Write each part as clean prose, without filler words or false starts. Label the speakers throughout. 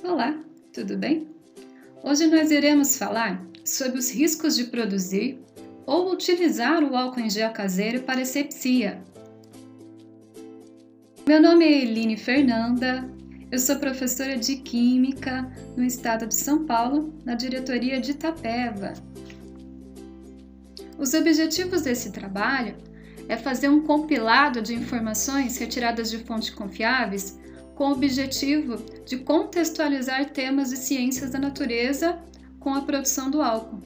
Speaker 1: Olá, tudo bem? Hoje nós iremos falar sobre os riscos de produzir ou utilizar o álcool em gel caseiro para asepsia. Meu nome é Eline Fernanda, eu sou professora de Química no estado de São Paulo, na diretoria de Itapeva. Os objetivos desse trabalho é fazer um compilado de informações retiradas de fontes confiáveis com o objetivo de contextualizar temas de ciências da natureza com a produção do álcool.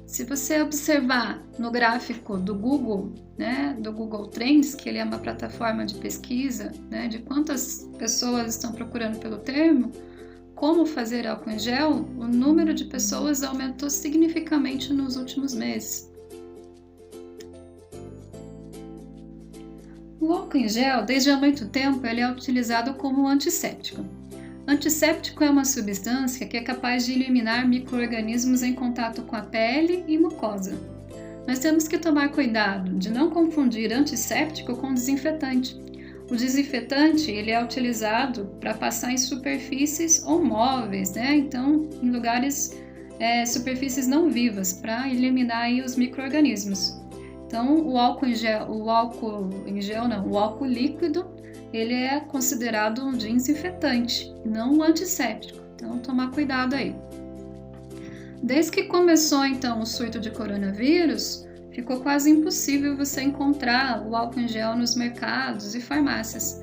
Speaker 1: Se você observar no gráfico do Google, do Google Trends, que ele é uma plataforma de pesquisa, de quantas pessoas estão procurando pelo termo, como fazer álcool em gel, o número de pessoas aumentou significativamente nos últimos meses. O álcool em gel, desde há muito tempo, ele é utilizado como antisséptico. Antisséptico é uma substância que é capaz de eliminar micro-organismos em contato com a pele e mucosa. Nós temos que tomar cuidado de não confundir antisséptico com desinfetante. O desinfetante ele é utilizado para passar em superfícies ou móveis, então em lugares, superfícies não vivas, para eliminar aí os micro-organismos. Então, o álcool líquido, ele é considerado um desinfetante, não um antisséptico. Então, tomar cuidado aí. Desde que começou, então, o surto de coronavírus, ficou quase impossível você encontrar o álcool em gel nos mercados e farmácias.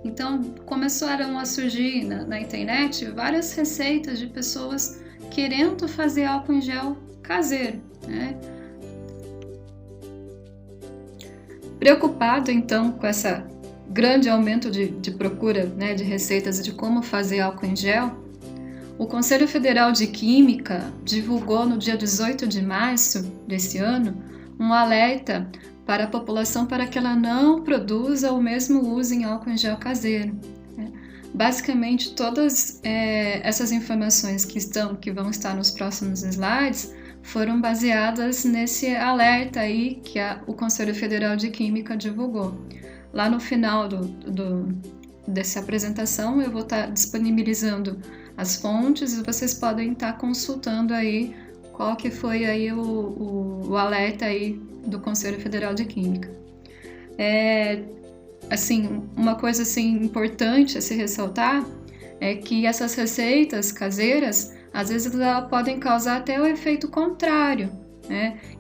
Speaker 1: Então, começaram a surgir na internet várias receitas de pessoas querendo fazer álcool em gel caseiro, Preocupado, então, com esse grande aumento de procura de receitas de como fazer álcool em gel, o Conselho Federal de Química divulgou no dia 18 de março desse ano um alerta para a população para que ela não produza ou mesmo use álcool em gel caseiro. Basicamente, todas essas informações que vão estar nos próximos slides foram baseadas nesse alerta aí que o Conselho Federal de Química divulgou. Lá no final dessa apresentação eu vou estar disponibilizando as fontes e vocês podem estar consultando aí qual que foi aí o alerta aí do Conselho Federal de Química. Uma coisa importante a se ressaltar é que essas receitas caseiras às vezes elas podem causar até o efeito contrário,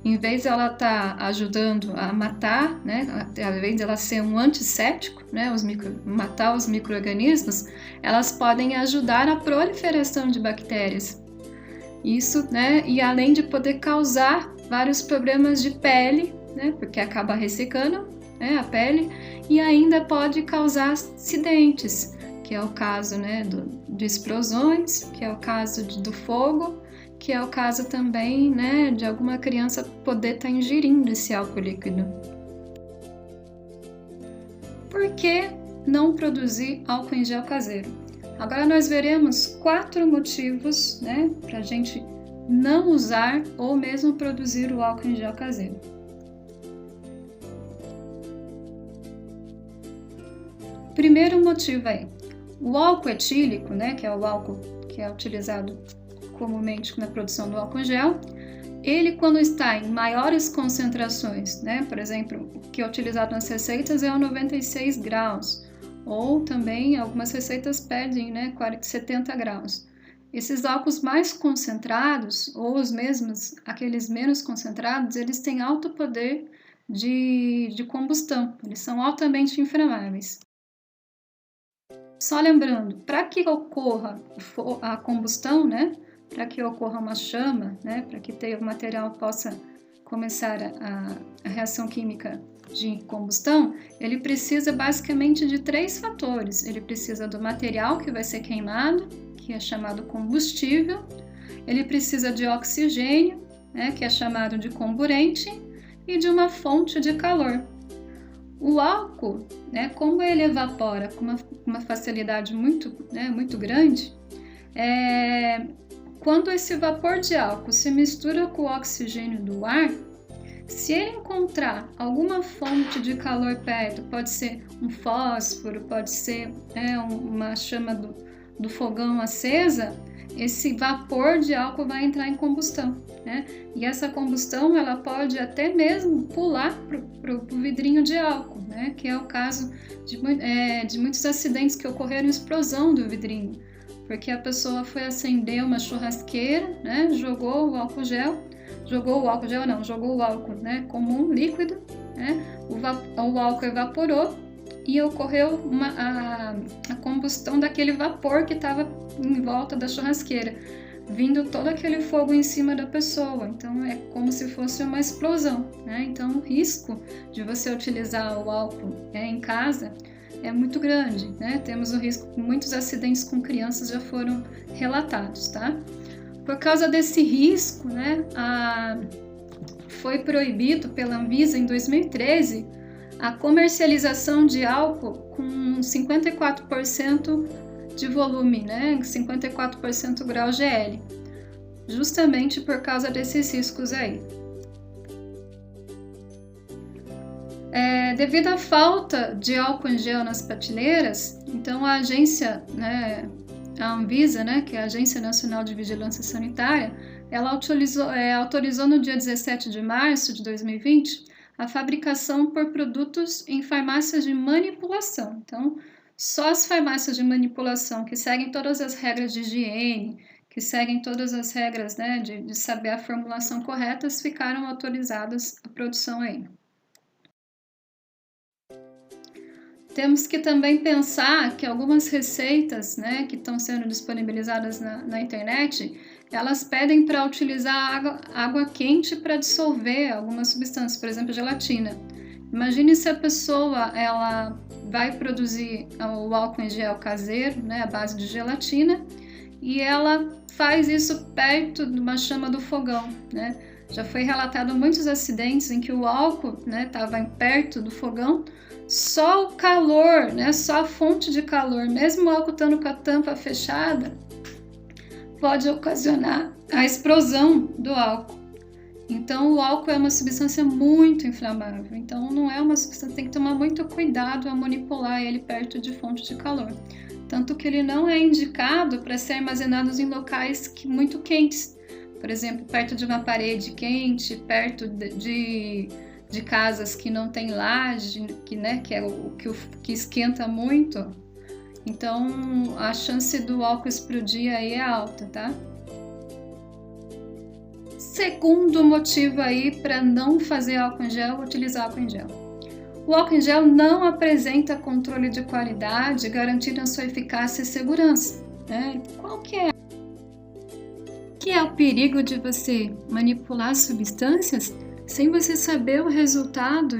Speaker 1: Em vez de ela estar ajudando a matar, ao invés de ela ser um antisséptico, matar os micro-organismos, elas podem ajudar na proliferação de bactérias. Isso, e além de poder causar vários problemas de pele, porque acaba ressecando, a pele, e ainda pode causar acidentes, que é o caso de explosões, que é o caso do fogo, que é o caso também de alguma criança poder estar ingerindo esse álcool líquido. Por que não produzir álcool em gel caseiro? Agora nós veremos 4 motivos para a gente não usar ou mesmo produzir o álcool em gel caseiro. Primeiro motivo aí, o álcool etílico, que é o álcool que é utilizado comumente na produção do álcool em gel, ele quando está em maiores concentrações, por exemplo, o que é utilizado nas receitas é o 96 graus, ou também algumas receitas pedem 70 graus. Esses álcools mais concentrados, ou aqueles menos concentrados, eles têm alto poder de combustão, eles são altamente inflamáveis. Só lembrando, para que ocorra a combustão, para que ocorra uma chama, para que o material possa começar a reação química de combustão, ele precisa basicamente de 3 fatores. Ele precisa do material que vai ser queimado, que é chamado combustível, ele precisa de oxigênio, que é chamado de comburente, e de uma fonte de calor. O álcool, como ele evapora com uma facilidade muito grande, quando esse vapor de álcool se mistura com o oxigênio do ar, se ele encontrar alguma fonte de calor perto, pode ser um fósforo, pode ser uma chama do fogão acesa, esse vapor de álcool vai entrar em combustão, né? E essa combustão, ela pode até mesmo pular pro vidrinho de álcool, né? Que é o caso de muitos acidentes que ocorreram em explosão do vidrinho, porque a pessoa foi acender uma churrasqueira, né? Jogou o álcool, né? Comum, líquido, né? O álcool evaporou e ocorreu a combustão daquele vapor que estava em volta da churrasqueira, vindo todo aquele fogo em cima da pessoa. Então é como se fosse uma explosão, né? Então o risco de você utilizar o álcool em casa é muito grande, né? Temos o risco, muitos acidentes com crianças já foram relatados, tá? Por causa desse risco, né, foi proibido pela Anvisa em 2013 a comercialização de álcool com 54% de volume, né, 54% grau GL, justamente por causa desses riscos aí. Devido à falta de álcool em gel nas prateleiras, então a agência, né, a Anvisa, né, que é a Agência Nacional de Vigilância Sanitária, ela autorizou no dia 17 de março de 2020 a fabricação por produtos em farmácias de manipulação. Então, só as farmácias de manipulação que seguem todas as regras de higiene, que seguem todas as regras, né, de saber a formulação correta, ficaram autorizadas a produção aí. Temos que também pensar que algumas receitas, né, que estão sendo disponibilizadas na internet, elas pedem para utilizar água quente para dissolver algumas substâncias, por exemplo, gelatina. Imagine se a pessoa ela vai produzir o álcool em gel caseiro, né, à base de gelatina, e ela faz isso perto de uma chama do fogão, né? Já foi relatado muitos acidentes em que o álcool, né, estava perto do fogão. Só o calor, né, só a fonte de calor, mesmo o álcool estando com a tampa fechada, pode ocasionar a explosão do álcool. Então, o álcool é uma substância muito inflamável. Então, não é uma substância, tem que tomar muito cuidado ao manipular ele perto de fonte de calor. Tanto que ele não é indicado para ser armazenado em locais muito quentes. Por exemplo, perto de uma parede quente, perto de casas que não tem laje, que é o que esquenta muito. Então, a chance do álcool explodir aí é alta, tá? Segundo motivo aí para não fazer álcool em gel, utilizar álcool em gel. O álcool em gel não apresenta controle de qualidade, garantindo a sua eficácia e segurança, né? Qual que é o perigo de você manipular substâncias sem você saber o resultado,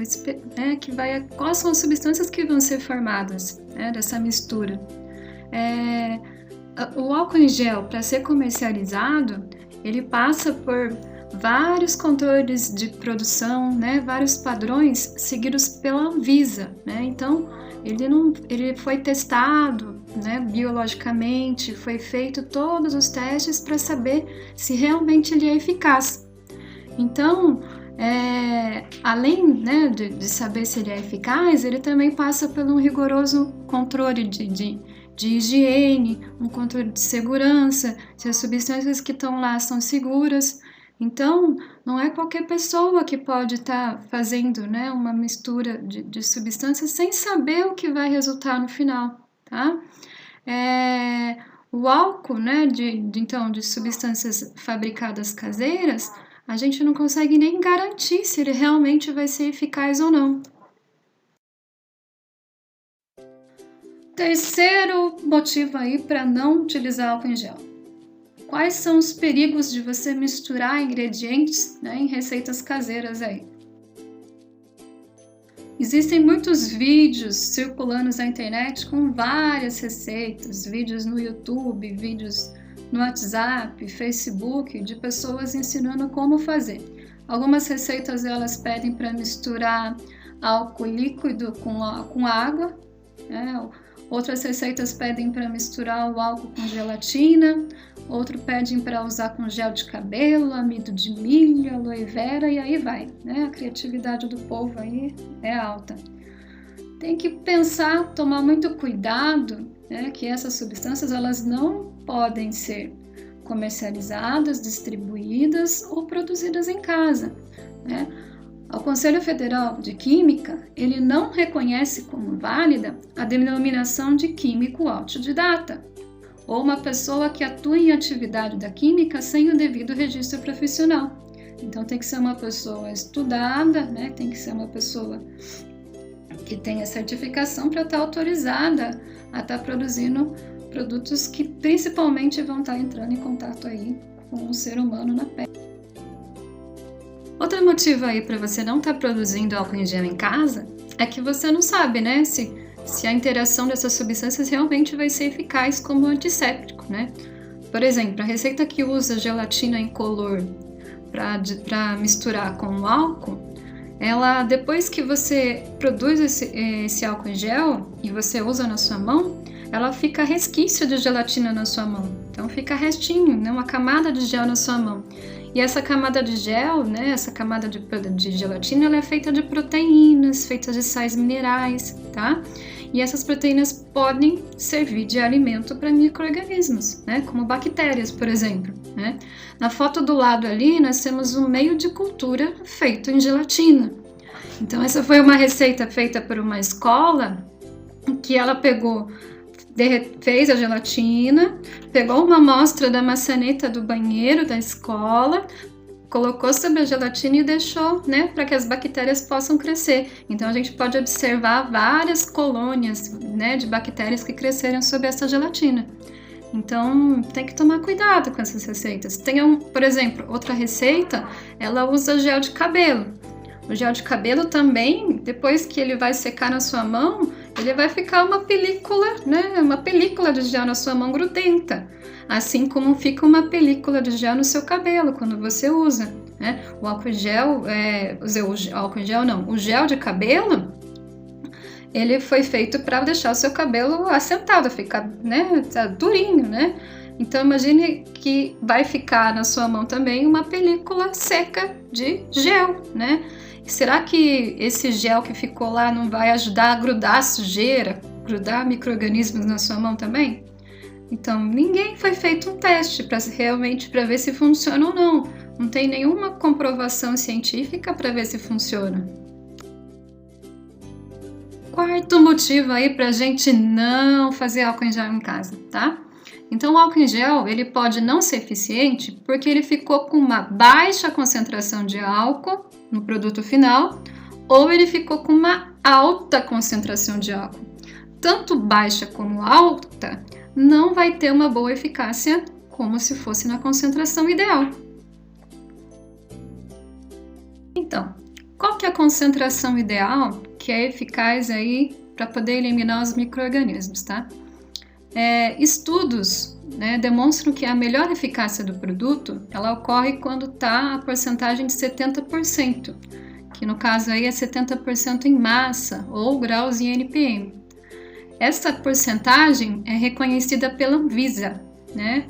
Speaker 1: né, quais são as substâncias que vão ser formadas, né, dessa mistura. O álcool em gel, para ser comercializado, ele passa por vários controles de produção, né, vários padrões seguidos pela Anvisa, né? Então, ele foi testado, né, biologicamente, foi feito todos os testes para saber se realmente ele é eficaz. Então, além, né, de saber se ele é eficaz, ele também passa por um rigoroso controle de higiene, um controle de segurança, se as substâncias que estão lá são seguras. Então, não é qualquer pessoa que pode estar fazendo, né, uma mistura de substâncias sem saber o que vai resultar no final, tá? O álcool, né, de substâncias fabricadas caseiras, a gente não consegue nem garantir se ele realmente vai ser eficaz ou não. Terceiro motivo aí para não utilizar álcool em gel. Quais são os perigos de você misturar ingredientes, né, em receitas caseiras aí? Existem muitos vídeos circulando na internet com várias receitas, vídeos no YouTube, vídeos no WhatsApp, Facebook, de pessoas ensinando como fazer. Algumas receitas elas pedem para misturar álcool líquido com água, né? Outras receitas pedem para misturar o álcool com gelatina, outro pedem para usar com gel de cabelo, amido de milho, aloe vera e aí vai, né? A criatividade do povo aí é alta. tem que pensar, tomar muito cuidado, né, que essas substâncias elas não podem ser comercializadas, distribuídas ou produzidas em casa, né? O Conselho Federal de Química, ele não reconhece como válida a denominação de químico autodidata, ou uma pessoa que atua em atividade da química sem o devido registro profissional. Então tem que ser uma pessoa estudada, né? Tem que ser uma pessoa que tenha certificação para estar autorizada a estar produzindo produtos que principalmente vão estar entrando em contato aí com o ser humano na pele. Outro motivo aí para você não estar produzindo álcool em gel em casa é que você não sabe, né, se a interação dessas substâncias realmente vai ser eficaz como antisséptico, né? Por exemplo, a receita que usa gelatina incolor para misturar com o álcool, ela, depois que você produz esse álcool em gel e você usa na sua mão, ela fica resquício de gelatina na sua mão. Então fica restinho, né, uma camada de gel na sua mão. E essa camada de gel, né, essa camada de gelatina, ela é feita de proteínas, feita de sais minerais, tá? E essas proteínas podem servir de alimento para micro-organismos, né, como bactérias, por exemplo, né? Na foto do lado ali, nós temos um meio de cultura feito em gelatina. Então, essa foi uma receita feita por uma escola que ela fez a gelatina, pegou uma amostra da maçaneta do banheiro da escola, colocou sobre a gelatina e deixou, né, para que as bactérias possam crescer. Então a gente pode observar várias colônias, né, de bactérias que cresceram sobre essa gelatina. Então tem que tomar cuidado com essas receitas. Por exemplo, outra receita, ela usa gel de cabelo. O gel de cabelo também, depois que ele vai secar na sua mão, ele vai ficar uma película, né? Uma película de gel na sua mão grudenta. Assim como fica uma película de gel no seu cabelo quando você usa, né? O álcool gel, o gel de cabelo, ele foi feito para deixar o seu cabelo assentado, ficar, né, durinho, né? Então imagine que vai ficar na sua mão também uma película seca de gel, né? Será que esse gel que ficou lá não vai ajudar a grudar a sujeira, grudar micro-organismos na sua mão também? Então, ninguém foi feito um teste para ver se funciona ou não. Não tem nenhuma comprovação científica para ver se funciona. Quarto motivo aí para a gente não fazer álcool em gel em casa, tá? Então, o álcool em gel, ele pode não ser eficiente porque ele ficou com uma baixa concentração de álcool no produto final, ou ele ficou com uma alta concentração de álcool. Tanto baixa como alta não vai ter uma boa eficácia como se fosse na concentração ideal. Então, qual que é a concentração ideal que é eficaz aí para poder eliminar os micro-organismos, tá? Estudos, né, demonstram que a melhor eficácia do produto, ela ocorre quando está a porcentagem de 70%, que no caso aí é 70% em massa ou graus em NPM. Essa porcentagem é reconhecida pela Anvisa, né?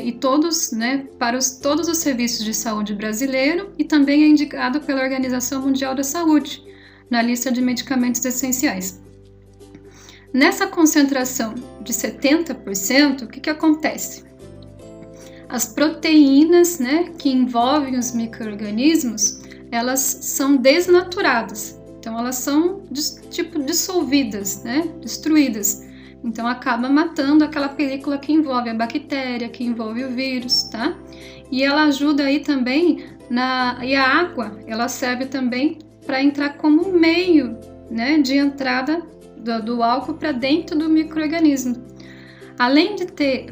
Speaker 1: E todos, né, para todos os serviços de saúde brasileiro, e também é indicado pela Organização Mundial da Saúde, na lista de medicamentos essenciais. Nessa concentração de 70%, o que acontece? As proteínas, né, que envolvem os micro-organismos, elas são desnaturadas. Então, elas são dissolvidas, né, destruídas. Então, acaba matando aquela película que envolve a bactéria, que envolve o vírus, tá? E ela ajuda aí também, e a água, ela serve também para entrar como meio, né, de entrada do álcool para dentro do micro-organismo. Além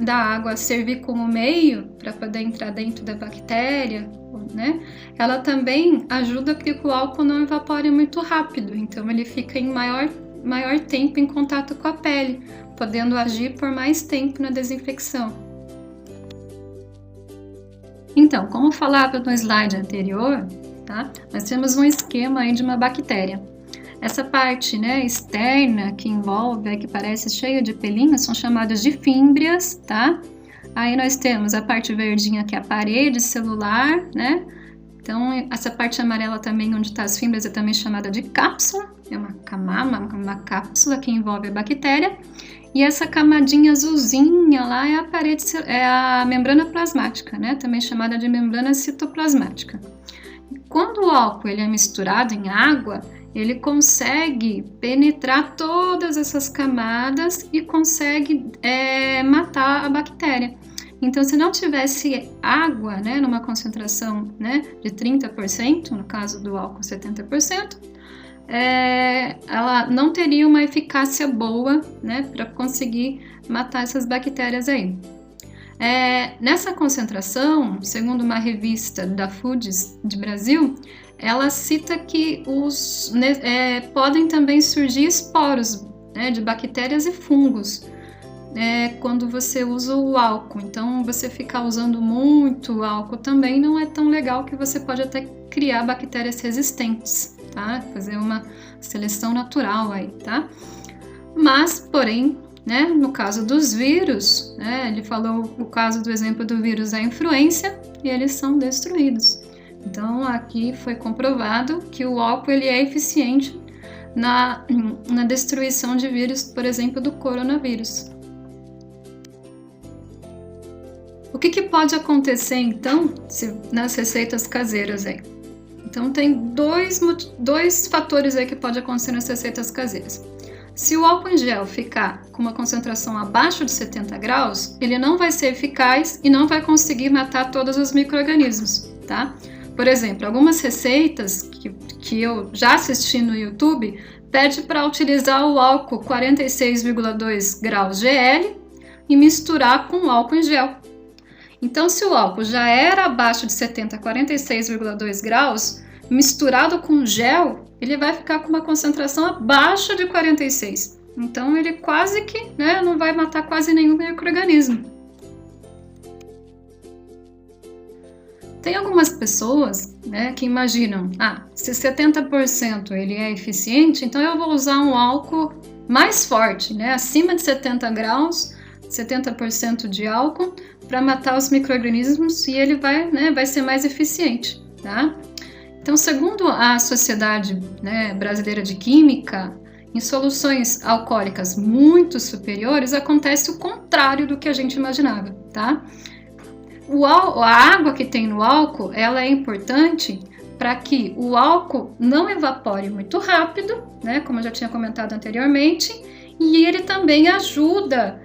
Speaker 1: da água servir como meio para poder entrar dentro da bactéria, né, ela também ajuda para que o álcool não evapore muito rápido, então ele fica em maior tempo em contato com a pele, podendo agir por mais tempo na desinfecção. Então, como falava no slide anterior, tá, nós temos um esquema aí de uma bactéria. Essa parte, né, externa que envolve, que parece cheia de pelinhos, são chamadas de fímbrias, tá? Aí nós temos a parte verdinha que é a parede celular, né? Então, essa parte amarela também, onde está as fibras, é também chamada de cápsula. É uma camada, uma cápsula que envolve a bactéria. E essa camadinha azulzinha lá é a parede, é a membrana plasmática, né? Também chamada de membrana citoplasmática. Quando o álcool ele é misturado em água, ele consegue penetrar todas essas camadas e consegue matar a bactéria. Então, se não tivesse água, né, numa concentração, né, de 30%, no caso do álcool 70%, ela não teria uma eficácia boa, né, para conseguir matar essas bactérias aí. Nessa concentração, segundo uma revista da Foods de Brasil, ela cita que podem também surgir esporos, né, de bactérias e fungos quando você usa o álcool. Então, você ficar usando muito álcool também não é tão legal, que você pode até criar bactérias resistentes, tá? Fazer uma seleção natural aí, tá? Mas, porém, né, no caso dos vírus, né, ele falou o caso do exemplo do vírus da influenza, e eles são destruídos. Então, aqui foi comprovado que o álcool ele é eficiente na destruição de vírus, por exemplo, do coronavírus. O que pode acontecer, então, nas receitas caseiras aí? Então, tem dois fatores aí que pode acontecer nas receitas caseiras. Se o álcool em gel ficar com uma concentração abaixo de 70 graus, ele não vai ser eficaz e não vai conseguir matar todos os micro-organismos, tá? Por exemplo, algumas receitas que eu já assisti no YouTube pede para utilizar o álcool 46,2 graus GL e misturar com o álcool em gel. Então, se o álcool já era abaixo de 70 a 46,2 graus, misturado com gel, ele vai ficar com uma concentração abaixo de 46. Então, ele quase que, né, não vai matar quase nenhum micro-organismo. Tem algumas pessoas, né, que imaginam, se 70% ele é eficiente, então eu vou usar um álcool mais forte, né, acima de 70 graus, 70% de álcool, para matar os micro-organismos, e ele vai ser mais eficiente, tá? Então, segundo a Sociedade, né, Brasileira de Química, em soluções alcoólicas muito superiores, acontece o contrário do que a gente imaginava, tá? A água que tem no álcool, ela é importante para que o álcool não evapore muito rápido, né, como eu já tinha comentado anteriormente, e ele também ajuda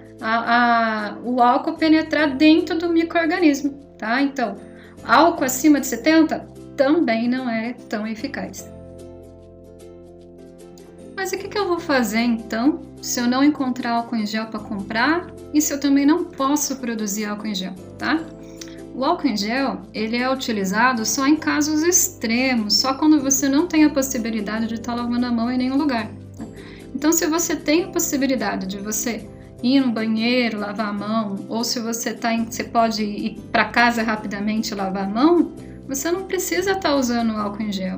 Speaker 1: o álcool penetrar dentro do micro-organismo, tá? Então, álcool acima de 70 também não é tão eficaz. Mas o que eu vou fazer então se eu não encontrar álcool em gel para comprar e se eu também não posso produzir álcool em gel, tá? O álcool em gel, ele é utilizado só em casos extremos, só quando você não tem a possibilidade de estar lavando a mão em nenhum lugar, tá? Então, se você tem a possibilidade de você ir no banheiro, lavar a mão, ou se você pode ir para casa rapidamente lavar a mão, você não precisa estar usando o álcool em gel.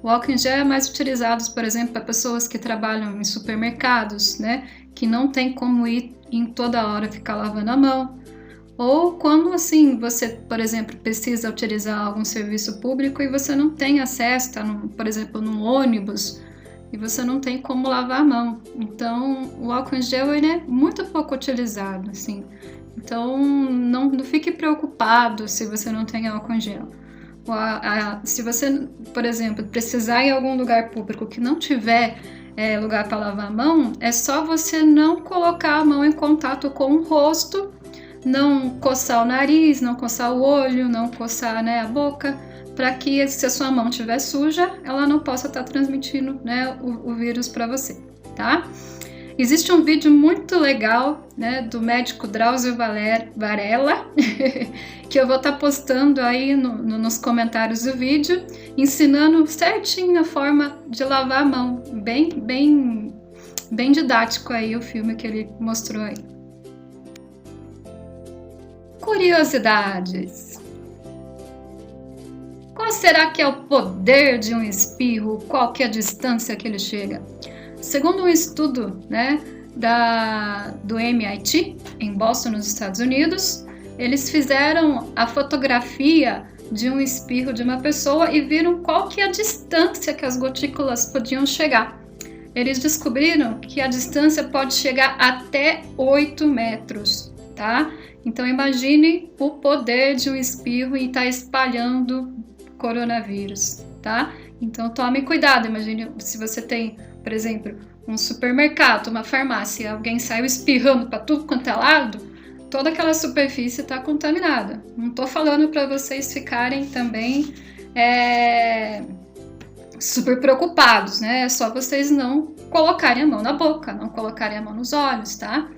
Speaker 1: O álcool em gel é mais utilizado, por exemplo, para pessoas que trabalham em supermercados, né, que não tem como ir em toda hora ficar lavando a mão. Ou quando, assim, você, por exemplo, precisa utilizar algum serviço público e você não tem acesso, por exemplo, num ônibus, e você não tem como lavar a mão. Então, o álcool em gel ele é muito pouco utilizado, assim. Então, não fique preocupado se você não tem álcool em gel. Se você, por exemplo, precisar ir em algum lugar público que não tiver lugar para lavar a mão, é só você não colocar a mão em contato com o rosto, não coçar o nariz, não coçar o olho, não coçar, né, a boca, para que, se a sua mão estiver suja, ela não possa estar transmitindo, né, o vírus para você, tá? Existe um vídeo muito legal, né, do médico Drauzio Varela, que eu vou estar postando aí nos comentários do vídeo, ensinando certinho a forma de lavar a mão. Bem didático aí o filme que ele mostrou aí. Curiosidades. Qual será que é o poder de um espirro? Qual que é a distância que ele chega? Segundo um estudo, né, do MIT, em Boston, nos Estados Unidos, eles fizeram a fotografia de um espirro de uma pessoa e viram qual que é a distância que as gotículas podiam chegar. Eles descobriram que a distância pode chegar até 8 metros, tá? Então imagine o poder de um espirro e estar espalhando coronavírus, tá? Então tome cuidado, imagine se você tem, por exemplo, um supermercado, uma farmácia, alguém saiu espirrando para tudo quanto é lado, toda aquela superfície está contaminada. Não estou falando para vocês ficarem também super preocupados, né? É só vocês não colocarem a mão na boca, não colocarem a mão nos olhos, tá?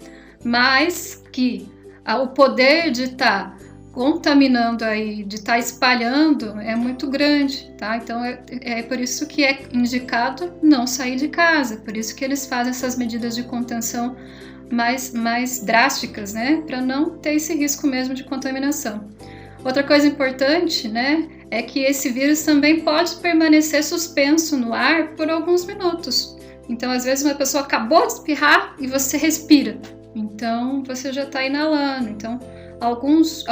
Speaker 1: Mas que o poder de estar contaminando aí, de estar espalhando é muito grande, tá? Então é por isso que é indicado não sair de casa, por isso que eles fazem essas medidas de contenção mais drásticas, né? Para não ter esse risco mesmo de contaminação. Outra coisa importante, né, é que esse vírus também pode permanecer suspenso no ar por alguns minutos. Então, às vezes, uma pessoa acabou de espirrar e você respira. Então, você já está inalando. Então, algumas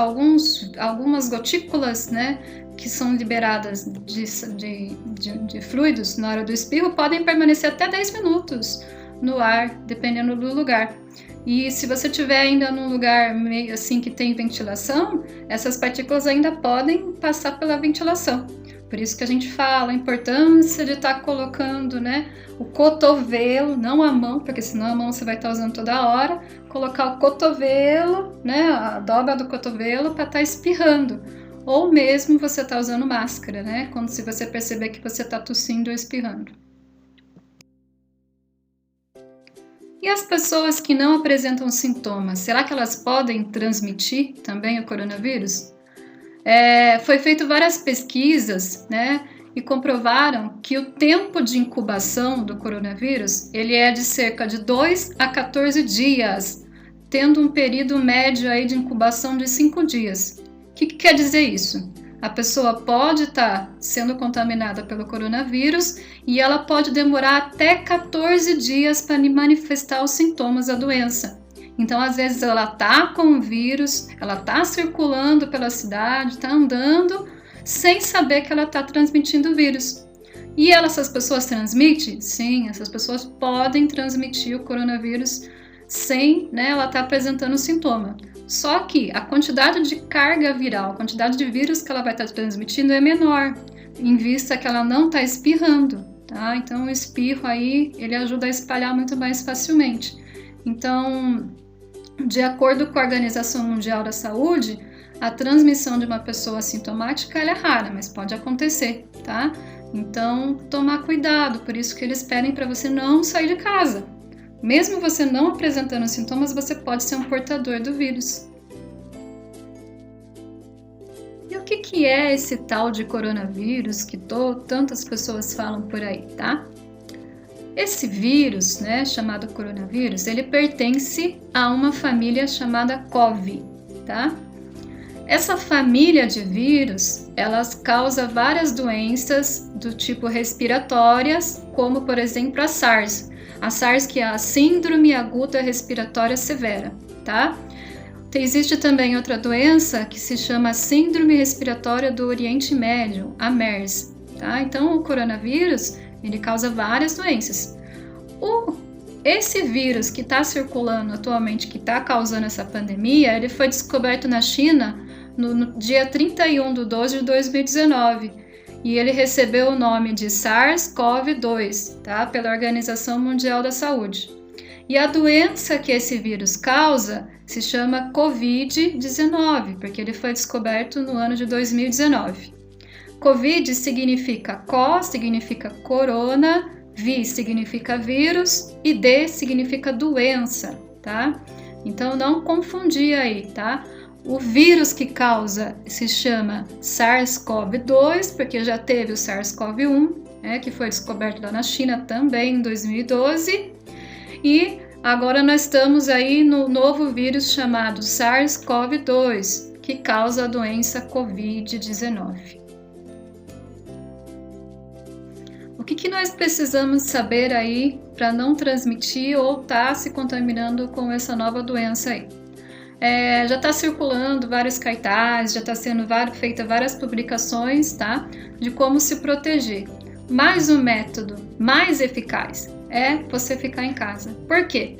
Speaker 1: gotículas, né, que são liberadas de fluidos na hora do espirro podem permanecer até 10 minutos no ar, dependendo do lugar. E se você estiver ainda num lugar meio assim que tem ventilação, essas partículas ainda podem passar pela ventilação. Por isso que a gente fala a importância de estar colocando, né, o cotovelo, não a mão, porque senão a mão você vai estar usando toda hora, colocar o cotovelo, né, a dobra do cotovelo para estar espirrando. Ou mesmo você está usando máscara, né, quando se você perceber que você está tossindo ou espirrando. E as pessoas que não apresentam sintomas, será que elas podem transmitir também o coronavírus? Foi feito várias pesquisas, né, e comprovaram que o tempo de incubação do coronavírus ele é de cerca de 2 a 14 dias, tendo um período médio aí de incubação de 5 dias. O que quer dizer isso? A pessoa pode estar sendo contaminada pelo coronavírus e ela pode demorar até 14 dias para manifestar os sintomas da doença. Então, às vezes, ela está com o vírus, ela está circulando pela cidade, está andando, sem saber que ela está transmitindo o vírus. E essas pessoas transmitem? Sim, essas pessoas podem transmitir o coronavírus sem, né, ela estar apresentando sintoma. Só que a quantidade de carga viral, a quantidade de vírus que ela vai estar transmitindo é menor, em vista que ela não está espirrando, tá? Então o espirro aí, ele ajuda a espalhar muito mais facilmente. Então, de acordo com a Organização Mundial da Saúde, a transmissão de uma pessoa assintomática ela é rara, mas pode acontecer, tá? Então, tomar cuidado, por isso que eles pedem para você não sair de casa. Mesmo você não apresentando sintomas, você pode ser um portador do vírus. E o que é esse tal de coronavírus que tantas pessoas falam por aí, tá? Esse vírus, né, chamado coronavírus, ele pertence a uma família chamada CoV, tá? Essa família de vírus, elas causam várias doenças do tipo respiratórias, como por exemplo a SARS. A SARS, que é a Síndrome Aguda Respiratória Severa, tá? Existe também outra doença que se chama Síndrome Respiratória do Oriente Médio, a MERS, tá? Então, o coronavírus, ele causa várias doenças. Esse vírus que está circulando atualmente, que está causando essa pandemia, ele foi descoberto na China no dia 31 de 12 de 2019. E ele recebeu o nome de SARS-CoV-2, tá? Pela Organização Mundial da Saúde. E a doença que esse vírus causa se chama Covid-19, porque ele foi descoberto no ano de 2019. Covid significa CO, significa corona, V significa vírus e D significa doença, tá? Então não confundir aí, tá? O vírus que causa se chama SARS-CoV-2, porque já teve o SARS-CoV-1, né, que foi descoberto lá na China também em 2012. E agora nós estamos aí no novo vírus chamado SARS-CoV-2, que causa a doença Covid-19. O que nós precisamos saber aí para não transmitir ou estar se contaminando com essa nova doença aí? já está circulando vários cartazes, já está sendo feita várias publicações, tá? De como se proteger. Mas o método mais eficaz é você ficar em casa. Por quê?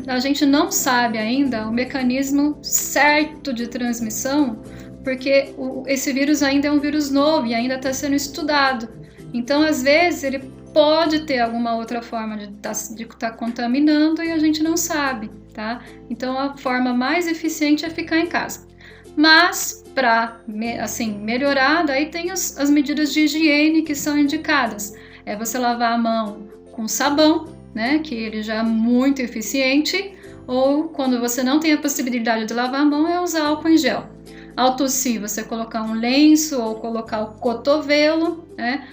Speaker 1: A gente não sabe ainda o mecanismo certo de transmissão, porque esse vírus ainda é um vírus novo e ainda está sendo estudado. Então, às vezes, ele pode ter alguma outra forma de estar contaminando e a gente não sabe, tá? Então, a forma mais eficiente é ficar em casa. Mas, para melhorar, daí tem as medidas de higiene que são indicadas. É você lavar a mão com sabão, né? Que ele já é muito eficiente. Ou, quando você não tem a possibilidade de lavar a mão, é usar álcool em gel. Ao tossir, você colocar um lenço ou colocar o cotovelo, né?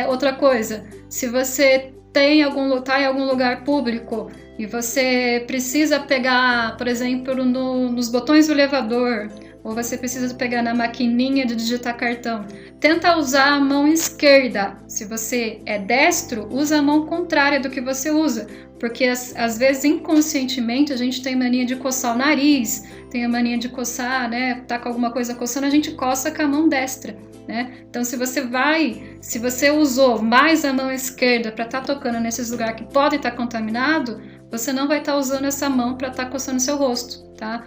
Speaker 1: Outra coisa, se você tá em algum lugar público e você precisa pegar, por exemplo, nos botões do elevador, ou você precisa pegar na maquininha de digitar cartão, tenta usar a mão esquerda. Se você é destro, usa a mão contrária do que você usa, porque às vezes inconscientemente a gente tem mania de coçar o nariz, tem a mania de coçar, né? Tá com alguma coisa coçando, a gente coça com a mão destra, né? Então, se você usou mais a mão esquerda para estar tocando nesses lugares que podem estar contaminados, você não vai estar usando essa mão para estar coçando seu rosto, tá?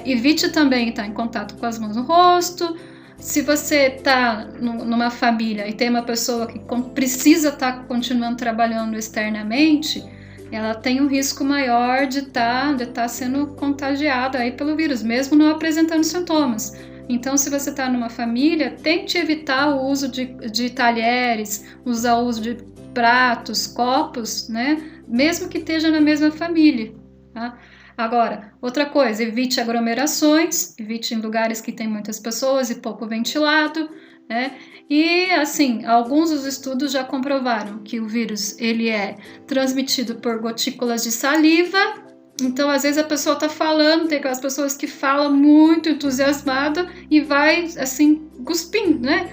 Speaker 1: Evite também estar em contato com as mãos no rosto. Se você está numa família e tem uma pessoa que precisa estar continuando trabalhando externamente, ela tem um risco maior de estar sendo contagiada aí pelo vírus, mesmo não apresentando sintomas. Então, se você está numa família, tente evitar o uso de talheres, usar o uso de pratos, copos, né? Mesmo que esteja na mesma família, tá? Agora, outra coisa, evite aglomerações, evite em lugares que tem muitas pessoas e pouco ventilado, né? E, assim, alguns dos estudos já comprovaram que o vírus, ele é transmitido por gotículas de saliva. Então, às vezes a pessoa está falando, tem aquelas pessoas que falam muito entusiasmada e vai, assim, cuspindo, né?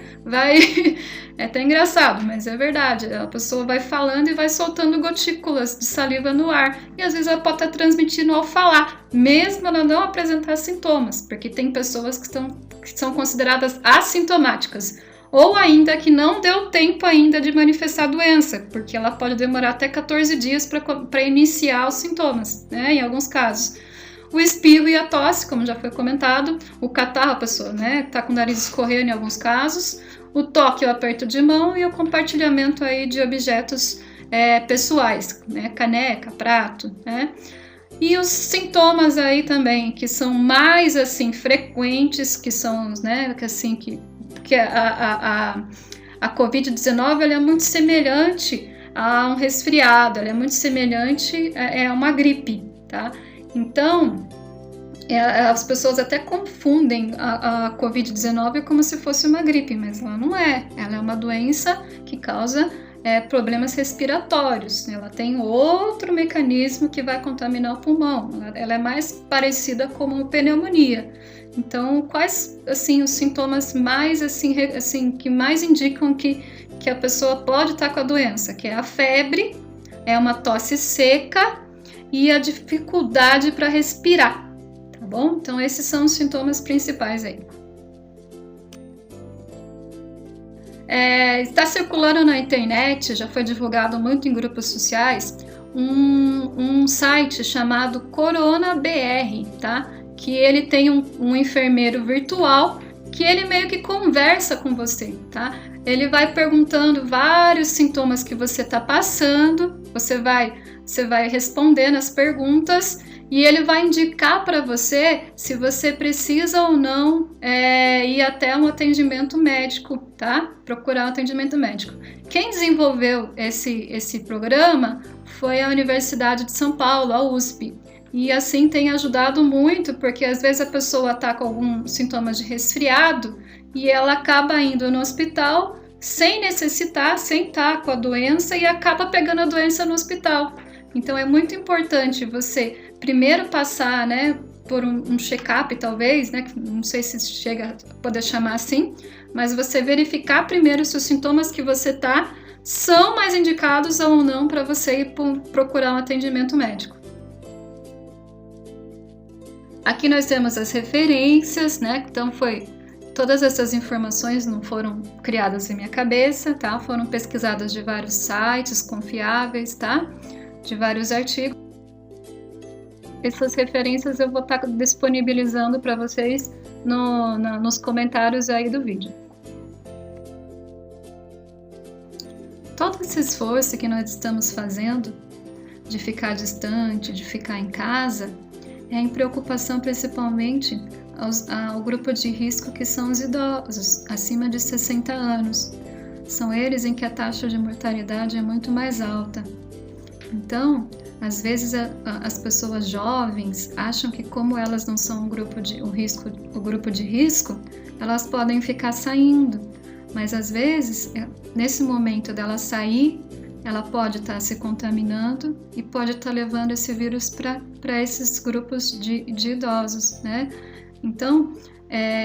Speaker 1: É até engraçado, mas é verdade. A pessoa vai falando e vai soltando gotículas de saliva no ar. E às vezes ela pode estar transmitindo ao falar, mesmo ela não apresentar sintomas, porque tem pessoas que são consideradas assintomáticas. Ou ainda que não deu tempo ainda de manifestar a doença, porque ela pode demorar até 14 dias para iniciar os sintomas, né, em alguns casos. O espirro e a tosse, como já foi comentado, o catarro, a pessoa, né, está com o nariz escorrendo em alguns casos, o toque e o aperto de mão e o compartilhamento aí de objetos pessoais, né, caneca, prato, né. E os sintomas aí também, que são mais, assim, frequentes, que são, né, que a Covid-19 ela é muito semelhante a um resfriado, ela é muito semelhante a uma gripe, tá? Então, as pessoas até confundem a Covid-19 como se fosse uma gripe, mas ela não é. Ela é uma doença que causa problemas respiratórios, né? Ela tem outro mecanismo que vai contaminar o pulmão, ela é mais parecida com uma pneumonia. Então, quais, assim, os sintomas mais, assim, que mais indicam que a pessoa pode estar com a doença? Que é a febre, é uma tosse seca e a dificuldade para respirar, tá bom? Então, esses são os sintomas principais aí. Está circulando na internet, já foi divulgado muito em grupos sociais, um site chamado Corona BR, tá? Que ele tem um enfermeiro virtual que ele meio que conversa com você, tá? Ele vai perguntando vários sintomas que você está passando, você vai respondendo as perguntas e ele vai indicar para você se você precisa ou não ir até um atendimento médico, tá? Procurar um atendimento médico. Quem desenvolveu esse programa foi a Universidade de São Paulo, a USP. E assim tem ajudado muito, porque às vezes a pessoa está com alguns sintomas de resfriado e ela acaba indo no hospital sem necessitar, sem estar com a doença e acaba pegando a doença no hospital. Então é muito importante você primeiro passar, né, por um check-up talvez, né, não sei se chega a poder chamar assim, mas você verificar primeiro se os sintomas que você está são mais indicados ou não para você ir procurar um atendimento médico. Aqui nós temos as referências, né? Então todas essas informações não foram criadas em minha cabeça, tá? Foram pesquisadas de vários sites confiáveis, tá? De vários artigos. Essas referências eu vou estar disponibilizando para vocês nos comentários aí do vídeo. Todo esse esforço que nós estamos fazendo de ficar distante, de ficar em casa, é em preocupação principalmente ao grupo de risco que são os idosos, acima de 60 anos. São eles em que a taxa de mortalidade é muito mais alta. Então, às vezes as pessoas jovens acham que como elas não são o grupo de risco, elas podem ficar saindo. Mas às vezes, nesse momento dela sair, ela pode estar se contaminando e pode estar levando esse vírus para esses grupos de idosos, né? Então,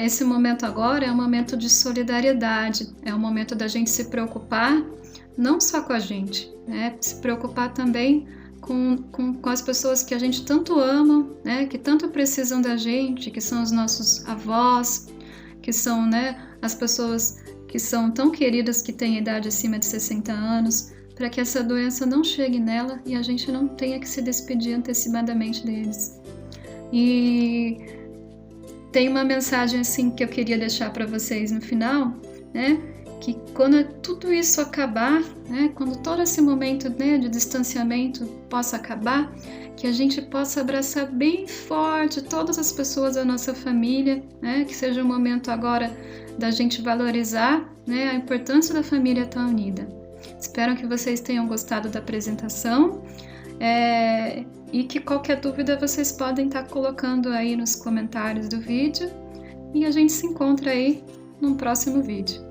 Speaker 1: esse momento agora é um momento de solidariedade, é um momento da gente se preocupar não só com a gente, né? Se preocupar também com as pessoas que a gente tanto ama, né? Que tanto precisam da gente, que são os nossos avós, que são, né, as pessoas que são tão queridas que têm idade acima de 60 anos, para que essa doença não chegue nela e a gente não tenha que se despedir antecipadamente deles. E tem uma mensagem assim que eu queria deixar para vocês no final, né? Que quando tudo isso acabar, né? Quando todo esse momento, né, de distanciamento possa acabar, que a gente possa abraçar bem forte todas as pessoas da nossa família, né? Que seja um momento agora da gente valorizar, né, a importância da família estar unida. Espero que vocês tenham gostado da apresentação e que qualquer dúvida vocês podem estar colocando aí nos comentários do vídeo e a gente se encontra aí num próximo vídeo.